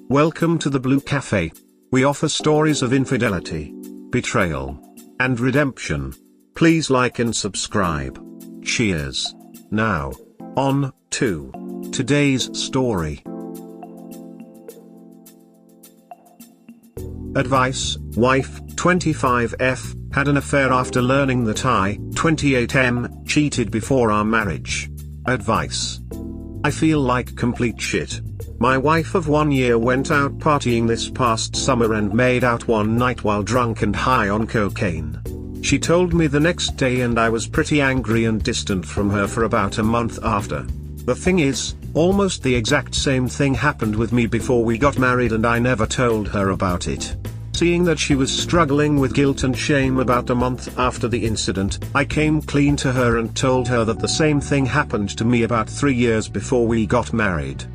Welcome to the Blue Cafe. We offer stories of infidelity, betrayal, and redemption. Please like and subscribe. Cheers. Now, on to today's story. Advice: wife, 25F, had an affair after learning that I, 28M, cheated before our marriage. Advice: I feel like complete shit. My wife of 1 year went out partying this past summer and made out one night while drunk and high on cocaine. She told me the next day and I was pretty angry and distant from her for about a month after. The thing is, almost the exact same thing happened with me before we got married and I never told her about it. Seeing that she was struggling with guilt and shame about a month after the incident, I came clean to her and told her that the same thing happened to me about 3 years before we got married.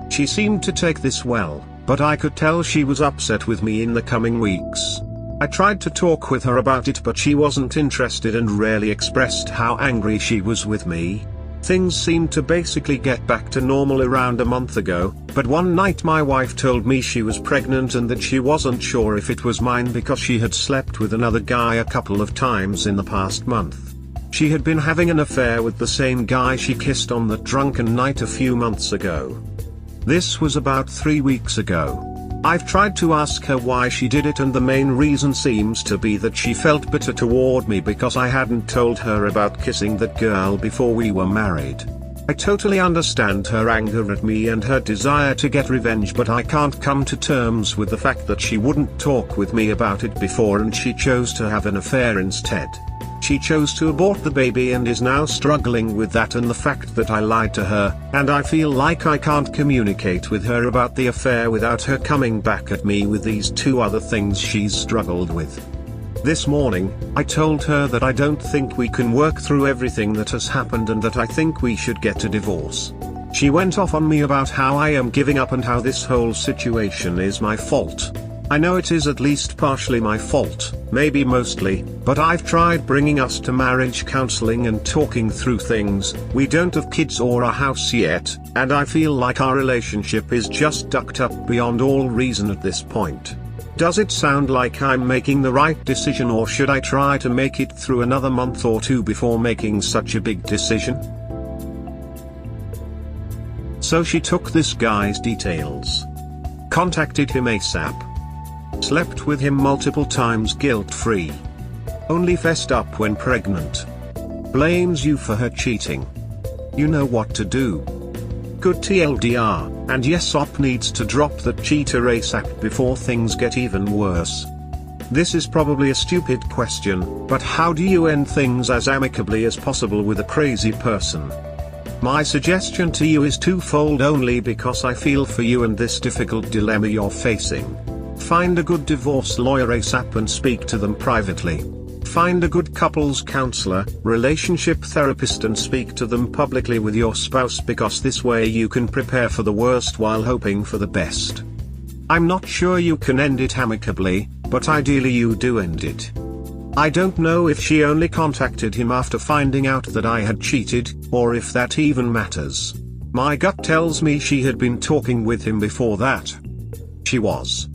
She seemed to take this well, but I could tell she was upset with me in the coming weeks. I tried to talk with her about it but she wasn't interested and rarely expressed how angry she was with me. Things seemed to basically get back to normal around a month ago, but one night my wife told me she was pregnant and that she wasn't sure if it was mine because she had slept with another guy a couple of times in the past month. She had been having an affair with the same guy she kissed on that drunken night a few months ago. This was about 3 weeks ago. I've tried to ask her why she did it and the main reason seems to be that she felt bitter toward me because I hadn't told her about kissing that girl before we were married. I totally understand her anger at me and her desire to get revenge, but I can't come to terms with the fact that she wouldn't talk with me about it before and she chose to have an affair instead. She chose to abort the baby and is now struggling with that and the fact that I lied to her, and I feel like I can't communicate with her about the affair without her coming back at me with these 2 other things she's struggled with. This morning, I told her that I don't think we can work through everything that has happened and that I think we should get a divorce. She went off on me about how I am giving up and how this whole situation is my fault. I know it is at least partially my fault, maybe mostly, but I've tried bringing us to marriage counseling and talking through things. We don't have kids or a house yet, and I feel like our relationship is just ducked up beyond all reason at this point. Does it sound like I'm making the right decision or should I try to make it through another month or 2 before making such a big decision? So she took this guy's details. Contacted him ASAP. Slept with him multiple times guilt-free. Only fessed up when pregnant. Blames you for her cheating. You know what to do. Good TLDR, and yes, OP needs to drop that cheater ASAP before things get even worse. This is probably a stupid question, but how do you end things as amicably as possible with a crazy person? My suggestion to you is twofold only because I feel for you and this difficult dilemma you're facing. Find a good divorce lawyer ASAP and speak to them privately. Find a good couples counselor, relationship therapist and speak to them publicly with your spouse because this way you can prepare for the worst while hoping for the best. I'm not sure you can end it amicably, but ideally you do end it. I don't know if she only contacted him after finding out that I had cheated, or if that even matters. My gut tells me she had been talking with him before that. She was.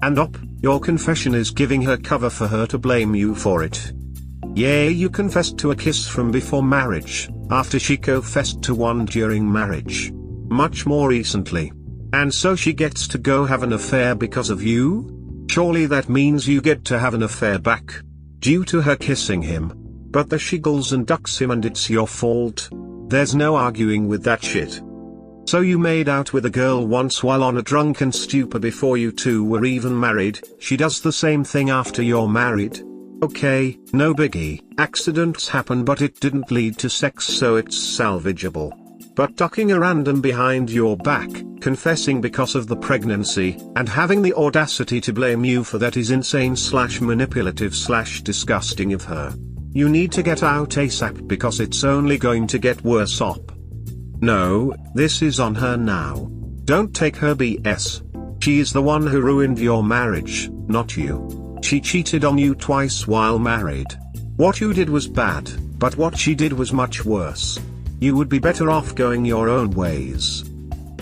And OP, your confession is giving her cover for her to blame you for it. Yeah, you confessed to a kiss from before marriage, after she confessed to one during marriage. Much more recently. And so she gets to go have an affair because of you? Surely that means you get to have an affair back. Due to her kissing him. But the shiggles and ducks him and it's your fault. There's no arguing with that shit. So you made out with a girl once while on a drunken stupor before you 2 were even married. She does the same thing after you're married. Okay, no biggie, accidents happen but it didn't lead to sex so it's salvageable. But ducking a random behind your back, confessing because of the pregnancy, and having the audacity to blame you for that is insane/manipulative/disgusting of her. You need to get out ASAP because it's only going to get worse OP. No, this is on her now. Don't take her BS. She is the one who ruined your marriage, not you. She cheated on you twice while married. What you did was bad, but what she did was much worse. You would be better off going your own ways.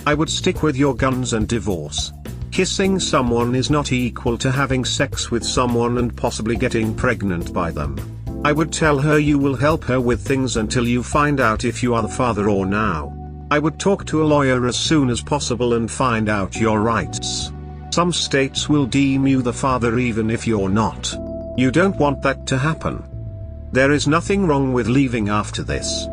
I would stick with your guns and divorce. Kissing someone is not equal to having sex with someone and possibly getting pregnant by them. I would tell her you will help her with things until you find out if you are the father or now. I would talk to a lawyer as soon as possible and find out your rights. Some states will deem you the father even if you're not. You don't want that to happen. There is nothing wrong with leaving after this.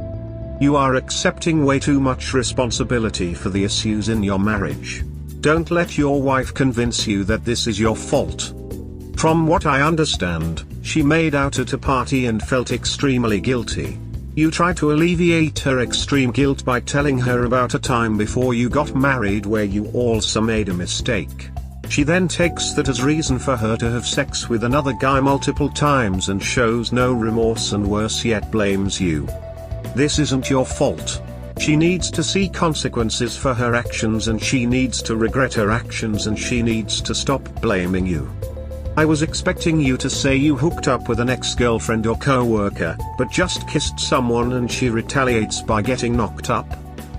You are accepting way too much responsibility for the issues in your marriage. Don't let your wife convince you that this is your fault. From what I understand, she made out at a party and felt extremely guilty. You try to alleviate her extreme guilt by telling her about a time before you got married where you also made a mistake. She then takes that as reason for her to have sex with another guy multiple times and shows no remorse and worse yet blames you. This isn't your fault. She needs to see consequences for her actions and she needs to regret her actions and she needs to stop blaming you. I was expecting you to say you hooked up with an ex-girlfriend or co-worker, but just kissed someone and she retaliates by getting knocked up.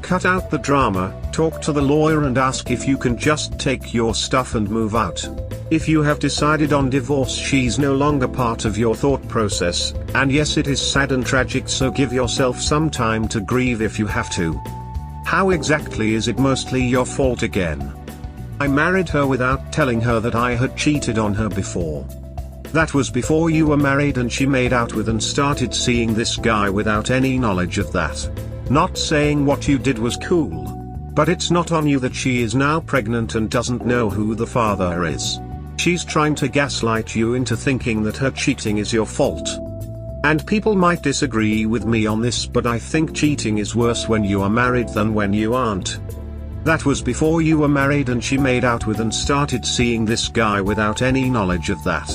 Cut out the drama, talk to the lawyer and ask if you can just take your stuff and move out. If you have decided on divorce, she's no longer part of your thought process, and yes, it is sad and tragic, so give yourself some time to grieve if you have to. How exactly is it mostly your fault again? I married her without telling her that I had cheated on her before. That was before you were married and she made out with and started seeing this guy without any knowledge of that. Not saying what you did was cool. But it's not on you that she is now pregnant and doesn't know who the father is. She's trying to gaslight you into thinking that her cheating is your fault. And people might disagree with me on this, but I think cheating is worse when you are married than when you aren't. That was before you were married and she made out with and started seeing this guy without any knowledge of that.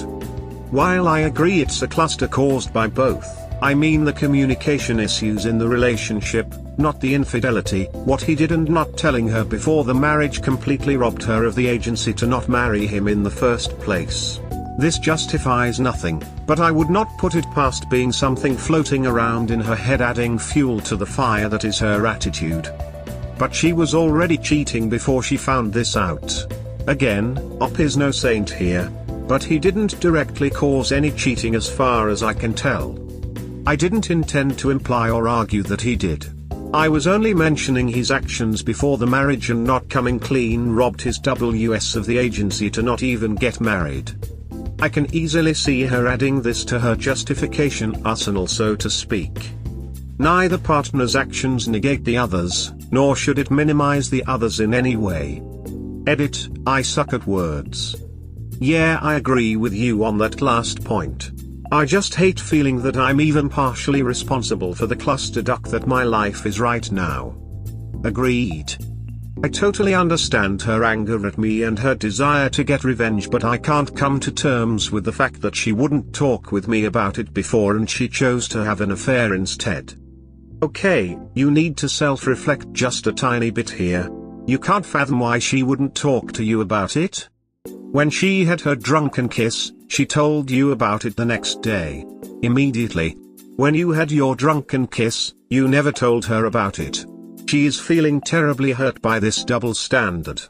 While I agree it's a cluster caused by both, I mean the communication issues in the relationship, not the infidelity. What he did and not telling her before the marriage completely robbed her of the agency to not marry him in the first place. This justifies nothing, but I would not put it past being something floating around in her head, adding fuel to the fire that is her attitude. But she was already cheating before she found this out. Again, Op is no saint here, but he didn't directly cause any cheating as far as I can tell. I didn't intend to imply or argue that he did. I was only mentioning his actions before the marriage and not coming clean robbed his WS of the agency to not even get married. I can easily see her adding this to her justification arsenal, so to speak. Neither partner's actions negate the others, nor should it minimize the others in any way. Edit, I suck at words. Yeah, I agree with you on that last point. I just hate feeling that I'm even partially responsible for the clusterfuck that my life is right now. Agreed. I totally understand her anger at me and her desire to get revenge, but I can't come to terms with the fact that she wouldn't talk with me about it before and she chose to have an affair instead. Okay, you need to self-reflect just a tiny bit here. You can't fathom why she wouldn't talk to you about it? When she had her drunken kiss, she told you about it the next day. Immediately. When you had your drunken kiss, you never told her about it. She is feeling terribly hurt by this double standard.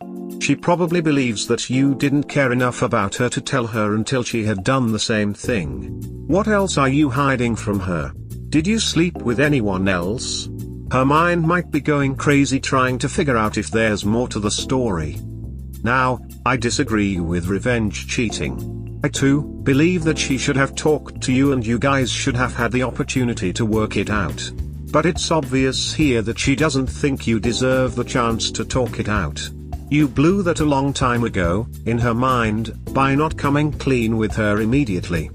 She probably believes that you didn't care enough about her to tell her until she had done the same thing. What else are you hiding from her? Did you sleep with anyone else? Her mind might be going crazy trying to figure out if there's more to the story. Now, I disagree with revenge cheating. I too believe that she should have talked to you and you guys should have had the opportunity to work it out. But it's obvious here that she doesn't think you deserve the chance to talk it out. You blew that a long time ago, in her mind, by not coming clean with her immediately.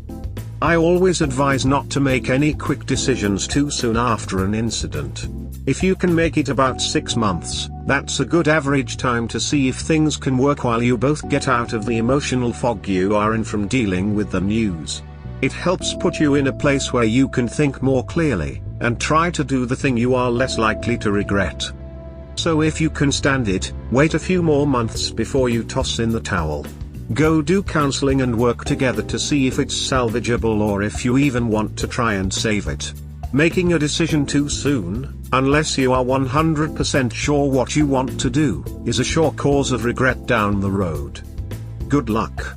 I always advise not to make any quick decisions too soon after an incident. If you can make it about 6 months, that's a good average time to see if things can work while you both get out of the emotional fog you are in from dealing with the news. It helps put you in a place where you can think more clearly, and try to do the thing you are less likely to regret. So if you can stand it, wait a few more months before you toss in the towel. Go do counseling and work together to see if it's salvageable or if you even want to try and save it. Making a decision too soon? unless you are 100% sure what you want to do, is a sure cause of regret down the road. Good luck.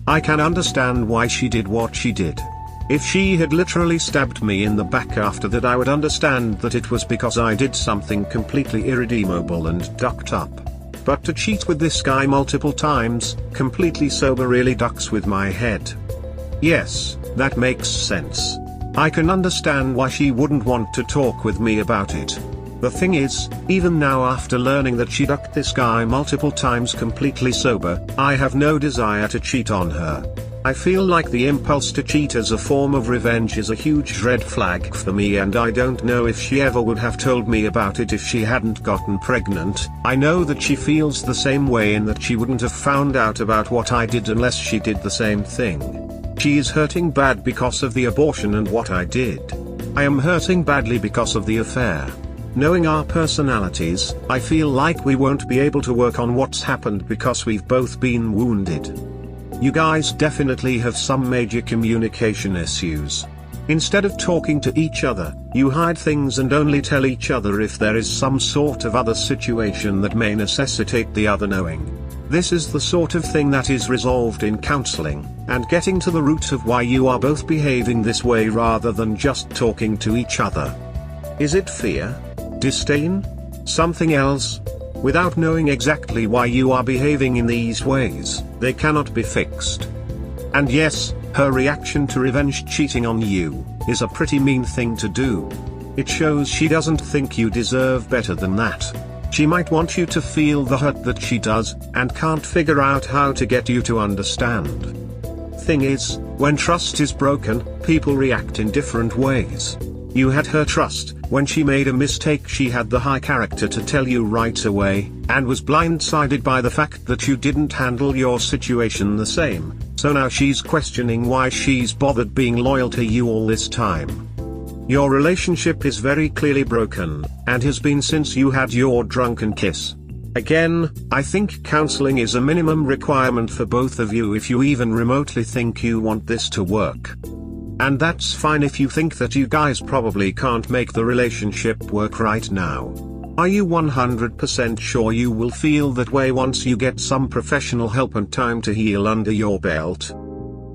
I can understand why she did what she did. If she had literally stabbed me in the back after that, I would understand that it was because I did something completely irredeemable and ducked up. But to cheat with this guy multiple times, completely sober, really ducks with my head. Yes, that makes sense. I can understand why she wouldn't want to talk with me about it. The thing is, even now after learning that she ducked this guy multiple times completely sober, I have no desire to cheat on her. I feel like the impulse to cheat as a form of revenge is a huge red flag for me, and I don't know if she ever would have told me about it if she hadn't gotten pregnant. I know that she feels the same way, in that she wouldn't have found out about what I did unless she did the same thing. She is hurting bad because of the abortion and what I did. I am hurting badly because of the affair. Knowing our personalities, I feel like we won't be able to work on what's happened because we've both been wounded. You guys definitely have some major communication issues. Instead of talking to each other, you hide things and only tell each other if there is some sort of other situation that may necessitate the other knowing. This is the sort of thing that is resolved in counseling, and getting to the root of why you are both behaving this way rather than just talking to each other. Is it fear? Disdain? Something else? Without knowing exactly why you are behaving in these ways, they cannot be fixed. And yes, her reaction to revenge cheating on you is a pretty mean thing to do. It shows she doesn't think you deserve better than that. She might want you to feel the hurt that she does, and can't figure out how to get you to understand. Thing is, when trust is broken, people react in different ways. You had her trust. When she made a mistake, she had the high character to tell you right away, and was blindsided by the fact that you didn't handle your situation the same. So now she's questioning why she's bothered being loyal to you all this time. Your relationship is very clearly broken, and has been since you had your drunken kiss. Again, I think counseling is a minimum requirement for both of you if you even remotely think you want this to work. And that's fine if you think that you guys probably can't make the relationship work right now. Are you 100% sure you will feel that way once you get some professional help and time to heal under your belt?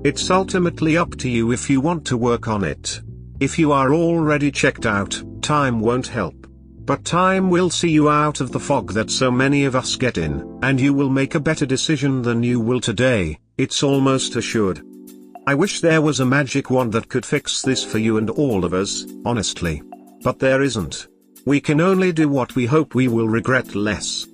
It's ultimately up to you if you want to work on it. If you are already checked out, time won't help. But time will see you out of the fog that so many of us get in, and you will make a better decision than you will today, it's almost assured. I wish there was a magic wand that could fix this for you and all of us, honestly. But there isn't. We can only do what we hope we will regret less.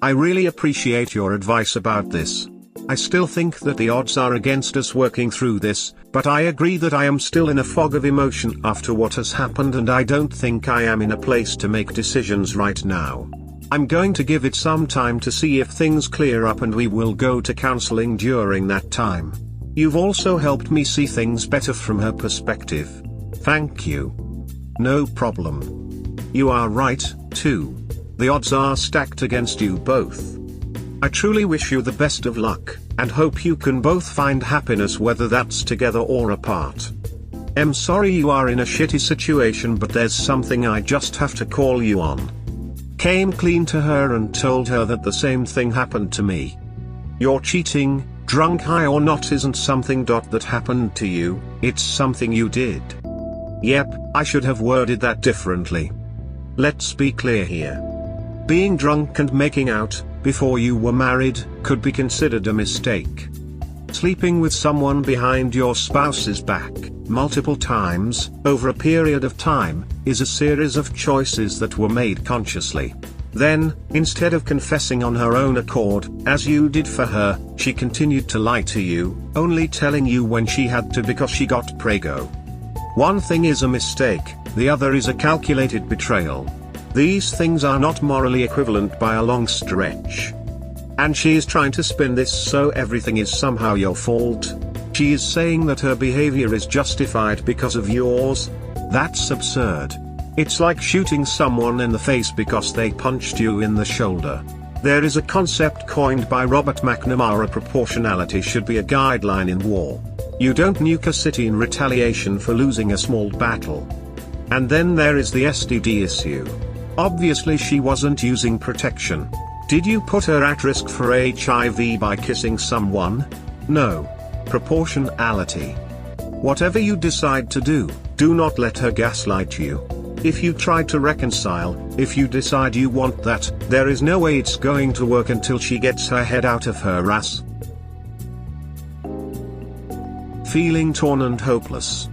I really appreciate your advice about this. I still think that the odds are against us working through this, but I agree that I am still in a fog of emotion after what has happened, and I don't think I am in a place to make decisions right now. I'm going to give it some time to see if things clear up, and we will go to counseling during that time. You've also helped me see things better from her perspective. Thank you. No problem. You are right, too. The odds are stacked against you both. I truly wish you the best of luck, and hope you can both find happiness, whether that's together or apart. I'm sorry you are in a shitty situation, but there's something I just have to call you on. Came clean to her and told her that the same thing happened to me. You're cheating, drunk, high or not, isn't something that happened to you, it's something you did. Yep, I should have worded that differently. Let's be clear here. Being drunk and making out, before you were married, could be considered a mistake. Sleeping with someone behind your spouse's back, multiple times, over a period of time, is a series of choices that were made consciously. Then, instead of confessing on her own accord, as you did for her, she continued to lie to you, only telling you when she had to because she got prego. One thing is a mistake, the other is a calculated betrayal. These things are not morally equivalent by a long stretch. And she is trying to spin this so everything is somehow your fault. She is saying that her behavior is justified because of yours. That's absurd. It's like shooting someone in the face because they punched you in the shoulder. There is a concept coined by Robert McNamara: proportionality should be a guideline in war. You don't nuke a city in retaliation for losing a small battle. And then there is the STD issue. Obviously she wasn't using protection. Did you put her at risk for HIV by kissing someone? No. Proportionality. Whatever you decide to do, do not let her gaslight you. If you try to reconcile, if you decide you want that, there is no way it's going to work until she gets her head out of her ass. Feeling torn and hopeless.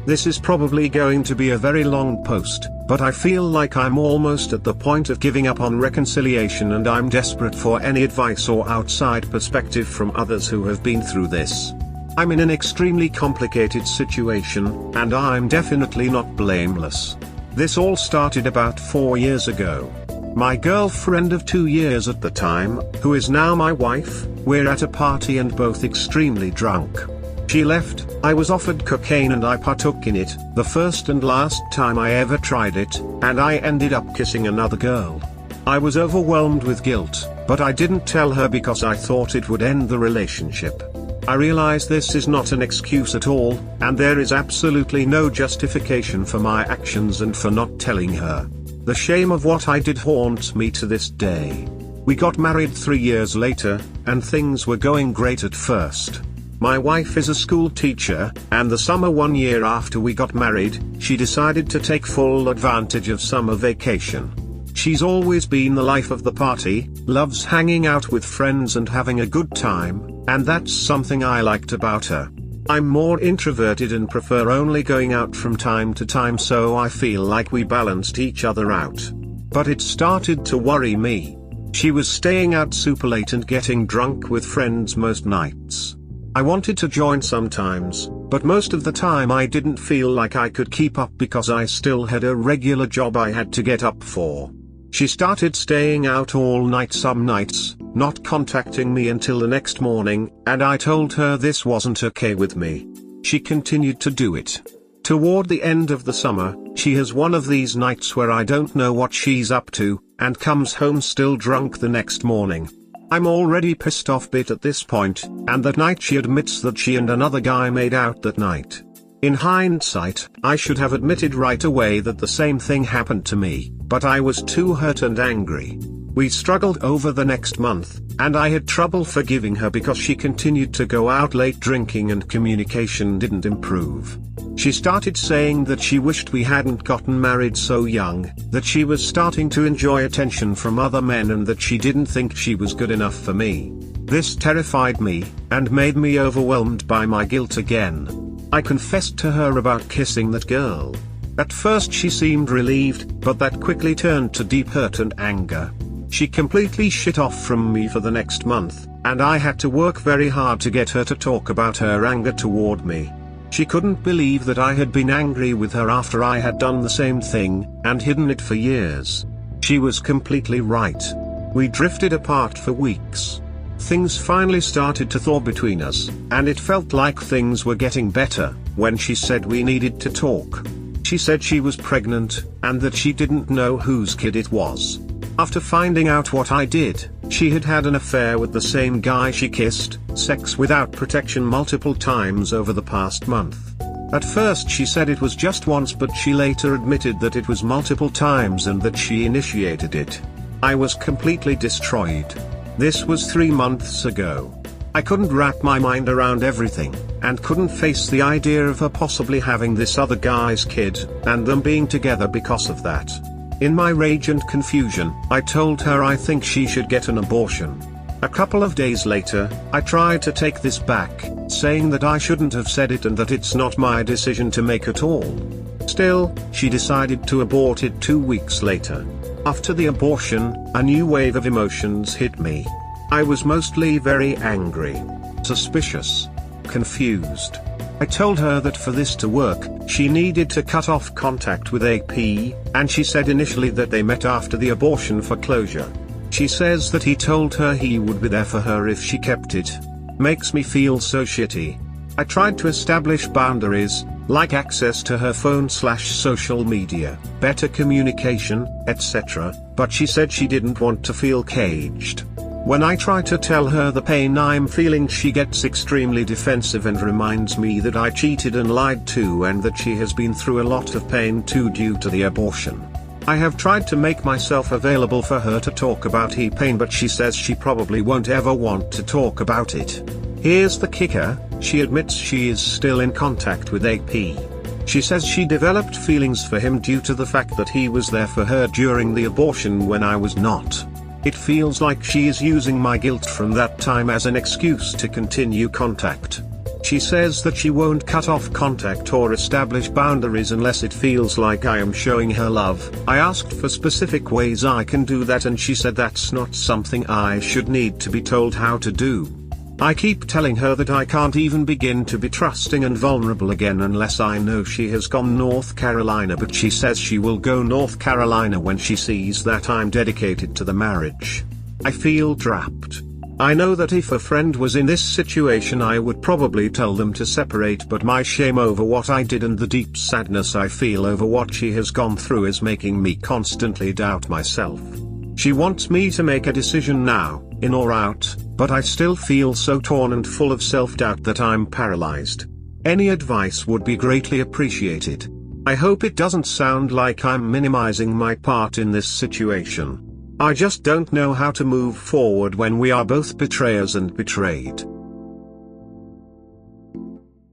This is probably going to be a very long post, but I feel like I'm almost at the point of giving up on reconciliation, and I'm desperate for any advice or outside perspective from others who have been through this. I'm in an extremely complicated situation, and I'm definitely not blameless. This all started about 4 years ago. My girlfriend of 2 years at the time, who is now my wife, we're at a party and both extremely drunk. She left, I was offered cocaine and I partook in it, the first and last time I ever tried it, and I ended up kissing another girl. I was overwhelmed with guilt, but I didn't tell her because I thought it would end the relationship. I realize this is not an excuse at all, and there is absolutely no justification for my actions and for not telling her. The shame of what I did haunts me to this day. We got married 3 years later, and things were going great at first. My wife is a school teacher, and the summer 1 year after we got married, she decided to take full advantage of summer vacation. She's always been the life of the party, loves hanging out with friends and having a good time, and that's something I liked about her. I'm more introverted and prefer only going out from time to time, so I feel like we balanced each other out. But it started to worry me. She was staying out super late and getting drunk with friends most nights. I wanted to join sometimes, but most of the time I didn't feel like I could keep up because I still had a regular job I had to get up for. She started staying out all night some nights, not contacting me until the next morning, and I told her this wasn't okay with me. She continued to do it. Toward the end of the summer, she has one of these nights where I don't know what she's up to, and comes home still drunk the next morning. I'm already pissed off bit at this point, and that night she admits that she and another guy made out that night. In hindsight, I should have admitted right away that the same thing happened to me, but I was too hurt and angry. We struggled over the next month, and I had trouble forgiving her because she continued to go out late drinking and communication didn't improve. She started saying that she wished we hadn't gotten married so young, that she was starting to enjoy attention from other men and that she didn't think she was good enough for me. This terrified me, and made me overwhelmed by my guilt again. I confessed to her about kissing that girl. At first she seemed relieved, but that quickly turned to deep hurt and anger. She completely shit off from me for the next month, and I had to work very hard to get her to talk about her anger toward me. She couldn't believe that I had been angry with her after I had done the same thing, and hidden it for years. She was completely right. We drifted apart for weeks. Things finally started to thaw between us, and it felt like things were getting better, when she said we needed to talk. She said she was pregnant, and that she didn't know whose kid it was. After finding out what I did, she had had an affair with the same guy she kissed, sex without protection multiple times over the past month. At first she said it was just once, but she later admitted that it was multiple times and that she initiated it. I was completely destroyed. This was 3 months ago. I couldn't wrap my mind around everything, and couldn't face the idea of her possibly having this other guy's kid, and them being together because of that. In my rage and confusion, I told her I think she should get an abortion. A couple of days later, I tried to take this back, saying that I shouldn't have said it and that it's not my decision to make at all. Still, she decided to abort it 2 weeks later. After the abortion, a new wave of emotions hit me. I was mostly very angry, suspicious, confused. I told her that for this to work, she needed to cut off contact with AP, and she said initially that they met after the abortion for closure. She says that he told her he would be there for her if she kept it. Makes me feel so shitty. I tried to establish boundaries, like access to her phone/social media, better communication, etc., but she said she didn't want to feel caged. When I try to tell her the pain I'm feeling, she gets extremely defensive and reminds me that I cheated and lied too, and that she has been through a lot of pain too due to the abortion. I have tried to make myself available for her to talk about her pain, but she says she probably won't ever want to talk about it. Here's the kicker: she admits she is still in contact with AP. She says she developed feelings for him due to the fact that he was there for her during the abortion when I was not. It feels like she is using my guilt from that time as an excuse to continue contact. She says that she won't cut off contact or establish boundaries unless it feels like I am showing her love. I asked for specific ways I can do that, and she said that's not something I should need to be told how to do. I keep telling her that I can't even begin to be trusting and vulnerable again unless I know she has gone North Carolina, but she says she will go North Carolina when she sees that I'm dedicated to the marriage. I feel trapped. I know that if a friend was in this situation I would probably tell them to separate, but my shame over what I did and the deep sadness I feel over what she has gone through is making me constantly doubt myself. She wants me to make a decision now, in or out, but I still feel so torn and full of self-doubt that I'm paralyzed. Any advice would be greatly appreciated. I hope it doesn't sound like I'm minimizing my part in this situation. I just don't know how to move forward when we are both betrayers and betrayed.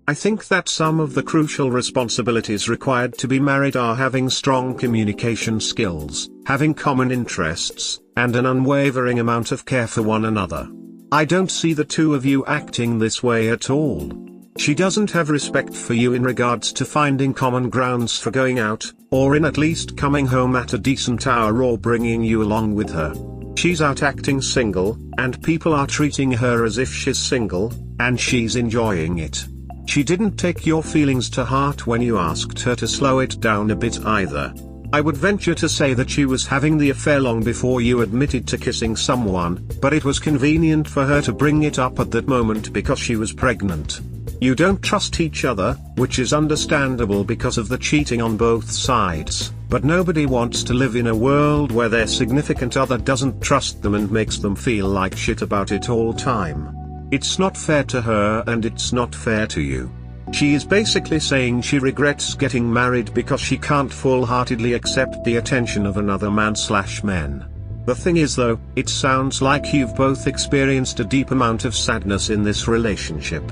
I think that some of the crucial responsibilities required to be married are having strong communication skills, having common interests, and an unwavering amount of care for one another. I don't see the two of you acting this way at all. She doesn't have respect for you in regards to finding common grounds for going out, or in at least coming home at a decent hour or bringing you along with her. She's out acting single, and people are treating her as if she's single, and she's enjoying it. She didn't take your feelings to heart when you asked her to slow it down a bit either. I would venture to say that she was having the affair long before you admitted to kissing someone, but it was convenient for her to bring it up at that moment because she was pregnant. You don't trust each other, which is understandable because of the cheating on both sides, but nobody wants to live in a world where their significant other doesn't trust them and makes them feel like shit about it all time. It's not fair to her and it's not fair to you. She is basically saying she regrets getting married because she can't full-heartedly accept the attention of another man/men. The thing is though, it sounds like you've both experienced a deep amount of sadness in this relationship.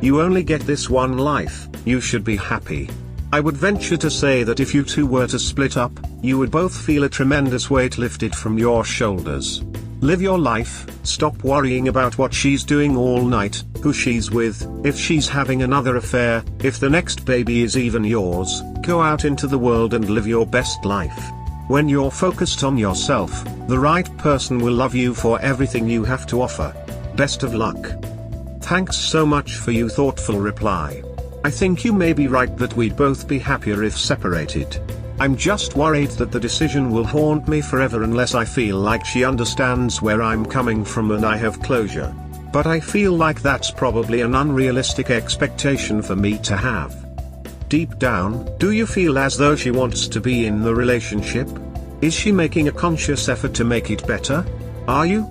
You only get this one life, you should be happy. I would venture to say that if you two were to split up, you would both feel a tremendous weight lifted from your shoulders. Live your life, stop worrying about what she's doing all night, who she's with, if she's having another affair, if the next baby is even yours. Go out into the world and live your best life. When you're focused on yourself, the right person will love you for everything you have to offer. Best of luck. Thanks so much for your thoughtful reply. I think you may be right that we'd both be happier if separated. I'm just worried that the decision will haunt me forever unless I feel like she understands where I'm coming from and I have closure. But I feel like that's probably an unrealistic expectation for me to have. Deep down, do you feel as though she wants to be in the relationship? Is she making a conscious effort to make it better? Are you?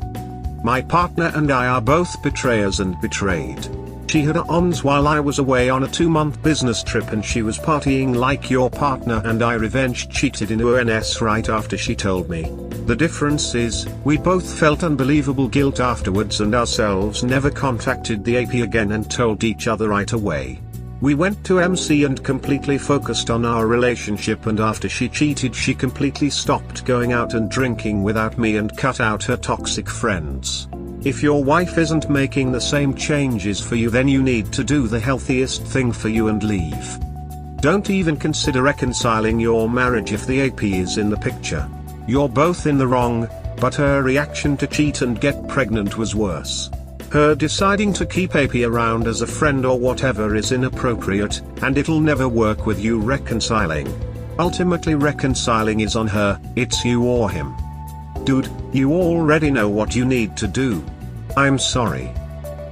My partner and I are both betrayers and betrayed. She had ons while I was away on a 2-month business trip and she was partying like your partner, and I revenge cheated in ONS right after she told me. The difference is, we both felt unbelievable guilt afterwards and ourselves never contacted the AP again and told each other right away. We went to MC and completely focused on our relationship, and after she cheated she completely stopped going out and drinking without me and cut out her toxic friends. If your wife isn't making the same changes for you, then you need to do the healthiest thing for you and leave. Don't even consider reconciling your marriage if the AP is in the picture. You're both in the wrong, but her reaction to cheat and get pregnant was worse. Her deciding to keep AP around as a friend or whatever is inappropriate, and it'll never work with you reconciling. Ultimately reconciling is on her, it's you or him. Dude, you already know what you need to do. I'm sorry.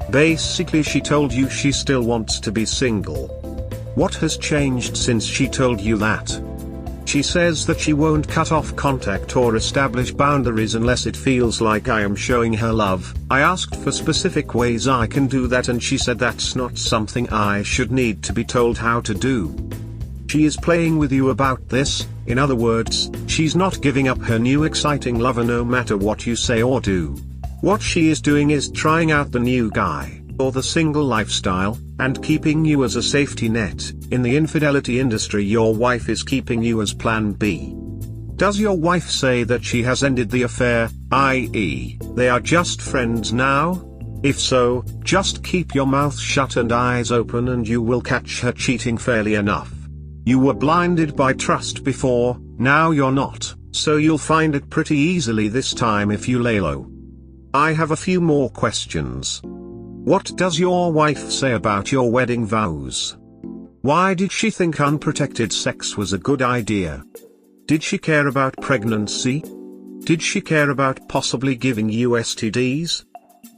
Basically she told you she still wants to be single. What has changed since she told you that? She says that she won't cut off contact or establish boundaries unless it feels like I am showing her love. I asked for specific ways I can do that and she said that's not something I should need to be told how to do. She is playing with you about this, in other words, she's not giving up her new exciting lover no matter what you say or do. What she is doing is trying out the new guy, or the single lifestyle, and keeping you as a safety net. In the infidelity industry, your wife is keeping you as plan B. Does your wife say that she has ended the affair, i.e., they are just friends now? If so, just keep your mouth shut and eyes open and you will catch her cheating fairly enough. You were blinded by trust before, now you're not, so you'll find it pretty easily this time if you lay low. I have a few more questions. What does your wife say about your wedding vows? Why did she think unprotected sex was a good idea? Did she care about pregnancy? Did she care about possibly giving you STDs?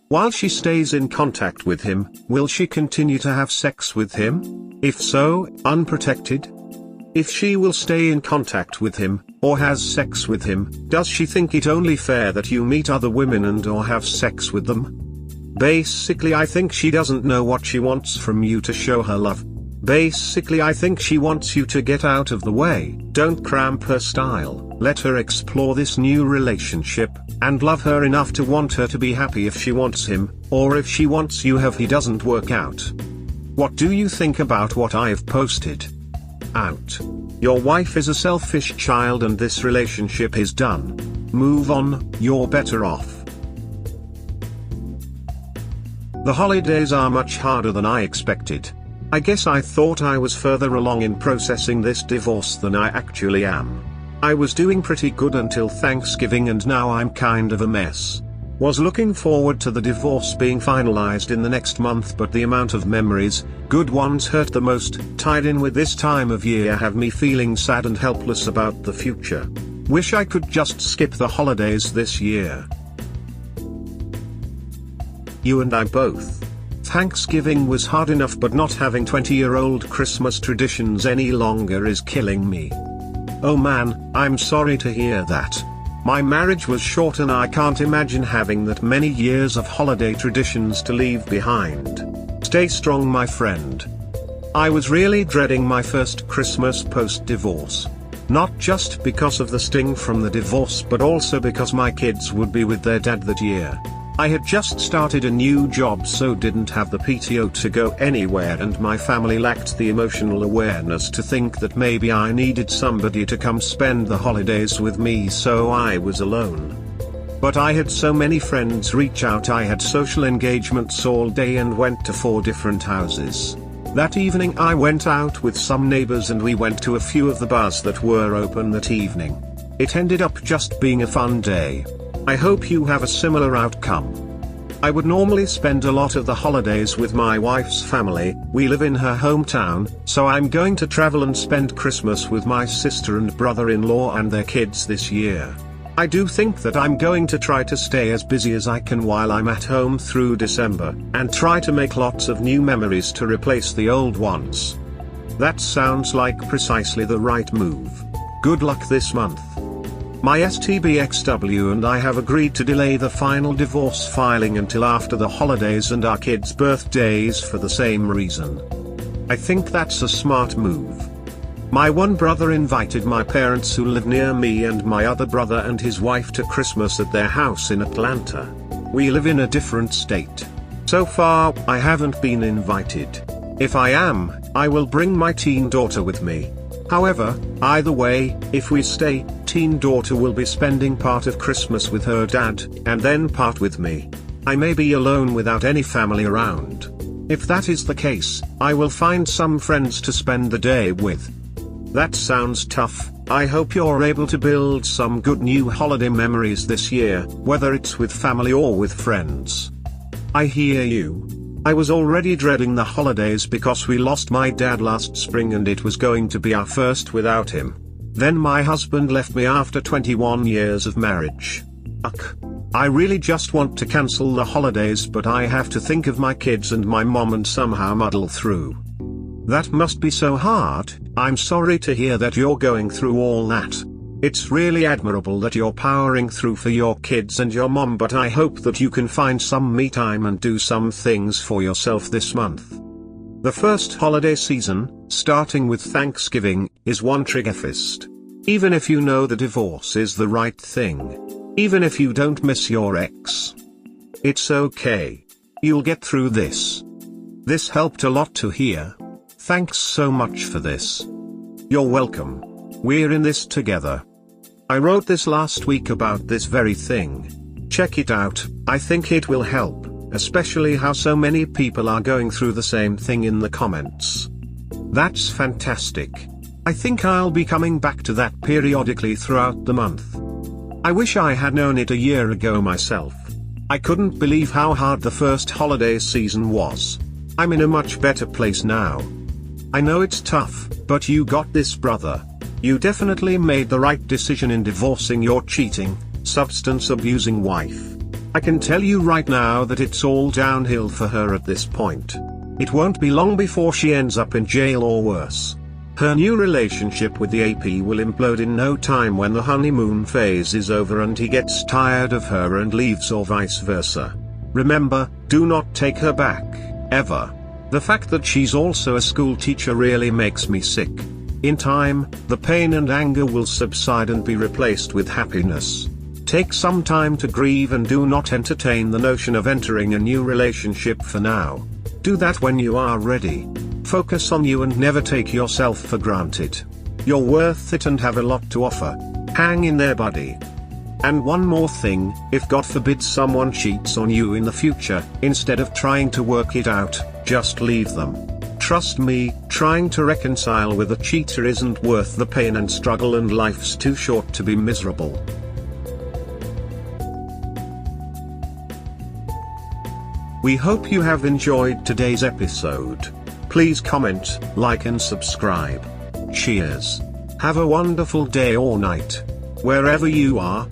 While she stays in contact with him, will she continue to have sex with him? If so, unprotected? If she will stay in contact with him, or has sex with him, does she think it only fair that you meet other women and or have sex with them? Basically, I think she doesn't know what she wants from you to show her love. Basically, I think she wants you to get out of the way. Don't cramp her style, let her explore this new relationship, and love her enough to want her to be happy if she wants him, or if she wants you have he doesn't work out. What do you think about what I've posted? Out. Your wife is a selfish child and this relationship is done. Move on, you're better off. The holidays are much harder than I expected. I guess I thought I was further along in processing this divorce than I actually am. I was doing pretty good until Thanksgiving and now I'm kind of a mess. Was looking forward to the divorce being finalized in the next month, but the amount of memories, good ones hurt the most, tied in with this time of year have me feeling sad and helpless about the future. Wish I could just skip the holidays this year. You and I both. Thanksgiving was hard enough, but not having 20-year-old Christmas traditions any longer is killing me. Oh man, I'm sorry to hear that. My marriage was short and I can't imagine having that many years of holiday traditions to leave behind. Stay strong, my friend. I was really dreading my first Christmas post-divorce. Not just because of the sting from the divorce, but also because my kids would be with their dad that year. I had just started a new job, so didn't have the PTO to go anywhere, and my family lacked the emotional awareness to think that maybe I needed somebody to come spend the holidays with me, so I was alone. But I had so many friends reach out. I had social engagements all day and went to 4 different houses. That evening I went out with some neighbors and we went to a few of the bars that were open that evening. It ended up just being a fun day. I hope you have a similar outcome. I would normally spend a lot of the holidays with my wife's family. We live in her hometown, so I'm going to travel and spend Christmas with my sister and brother-in-law and their kids this year. I do think that I'm going to try to stay as busy as I can while I'm at home through December, and try to make lots of new memories to replace the old ones. That sounds like precisely the right move. Good luck this month. My STBXW and I have agreed to delay the final divorce filing until after the holidays and our kids' birthdays for the same reason. I think that's a smart move. My one brother invited my parents who live near me and my other brother and his wife to Christmas at their house in Atlanta. We live in a different state. So far, I haven't been invited. If I am, I will bring my teen daughter with me. However, either way, if we stay, teen daughter will be spending part of Christmas with her dad, and then part with me. I may be alone without any family around. If that is the case, I will find some friends to spend the day with. That sounds tough. I hope you're able to build some good new holiday memories this year, whether it's with family or with friends. I hear you. I was already dreading the holidays because we lost my dad last spring and it was going to be our first without him. Then my husband left me after 21 years of marriage. Ugh. I really just want to cancel the holidays, but I have to think of my kids and my mom and somehow muddle through. That must be so hard. I'm sorry to hear that you're going through all that. It's really admirable that you're powering through for your kids and your mom, but I hope that you can find some me time and do some things for yourself this month. The first holiday season, starting with Thanksgiving, is one trigger fist. Even if you know the divorce is the right thing. Even if you don't miss your ex. It's okay. You'll get through this. This helped a lot to hear. Thanks so much for this. You're welcome. We're in this together. I wrote this last week about this very thing. Check it out, I think it will help, especially how so many people are going through the same thing in the comments. That's fantastic. I think I'll be coming back to that periodically throughout the month. I wish I had known it a year ago myself. I couldn't believe how hard the first holiday season was. I'm in a much better place now. I know it's tough, but you got this, brother. You definitely made the right decision in divorcing your cheating, substance-abusing wife. I can tell you right now that it's all downhill for her at this point. It won't be long before she ends up in jail or worse. Her new relationship with the AP will implode in no time when the honeymoon phase is over and he gets tired of her and leaves, or vice versa. Remember, do not take her back, ever. The fact that she's also a school teacher really makes me sick. In time, the pain and anger will subside and be replaced with happiness. Take some time to grieve and do not entertain the notion of entering a new relationship for now. Do that when you are ready. Focus on you and never take yourself for granted. You're worth it and have a lot to offer. Hang in there, buddy. And one more thing, if God forbid someone cheats on you in the future, instead of trying to work it out, just leave them. Trust me, trying to reconcile with a cheater isn't worth the pain and struggle, and life's too short to be miserable. We hope you have enjoyed today's episode. Please comment, like and subscribe. Cheers. Have a wonderful day or night. Wherever you are.